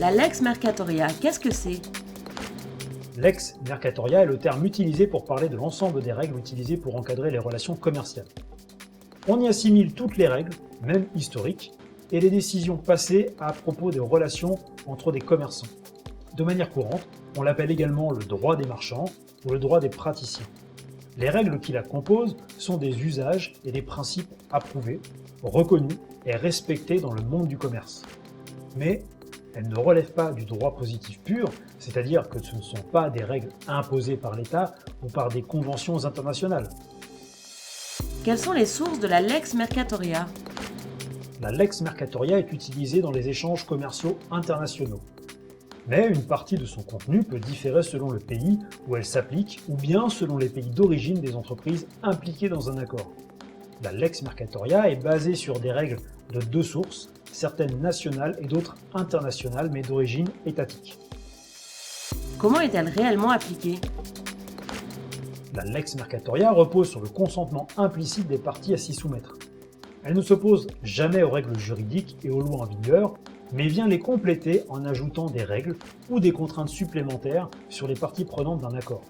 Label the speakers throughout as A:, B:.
A: La lex mercatoria, qu'est-ce que c'est?
B: Lex mercatoria est le terme utilisé pour parler de l'ensemble des règles utilisées pour encadrer les relations commerciales. On y assimile toutes les règles, même historiques, et les décisions passées à propos des relations entre des commerçants. De manière courante, on l'appelle également le droit des marchands ou le droit des praticiens. Les règles qui la composent sont des usages et des principes approuvés, reconnus et respectés dans le monde du commerce. Mais elles ne relèvent pas du droit positif pur, c'est-à-dire que ce ne sont pas des règles imposées par l'État ou par des conventions internationales.
A: Quelles sont les sources de la lex mercatoria?
B: La lex mercatoria est utilisée dans les échanges commerciaux internationaux. Mais une partie de son contenu peut différer selon le pays où elle s'applique ou bien selon les pays d'origine des entreprises impliquées dans un accord. La lex mercatoria est basée sur des règles de deux sources, certaines nationales et d'autres internationales mais d'origine étatique.
A: Comment est-elle réellement appliquée?
B: La lex mercatoria repose sur le consentement implicite des parties à s'y soumettre. Elle ne s'oppose jamais aux règles juridiques et aux lois en vigueur, mais vient les compléter en ajoutant des règles ou des contraintes supplémentaires sur les parties prenantes d'un accord.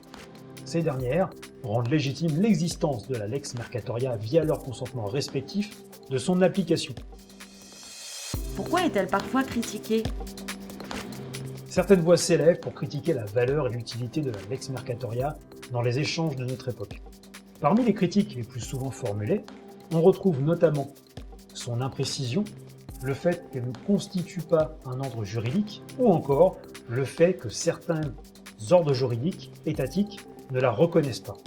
B: Ces dernières rendent légitime l'existence de la lex mercatoria via leur consentement respectif de son application.
A: Pourquoi est-elle parfois critiquée?
B: Certaines voix s'élèvent pour critiquer la valeur et l'utilité de la lex mercatoria dans les échanges de notre époque. Parmi les critiques les plus souvent formulées, on retrouve notamment son imprécision, le fait qu'elle ne constitue pas un ordre juridique, ou encore le fait que certains ordres juridiques étatiques ne la reconnaissent pas.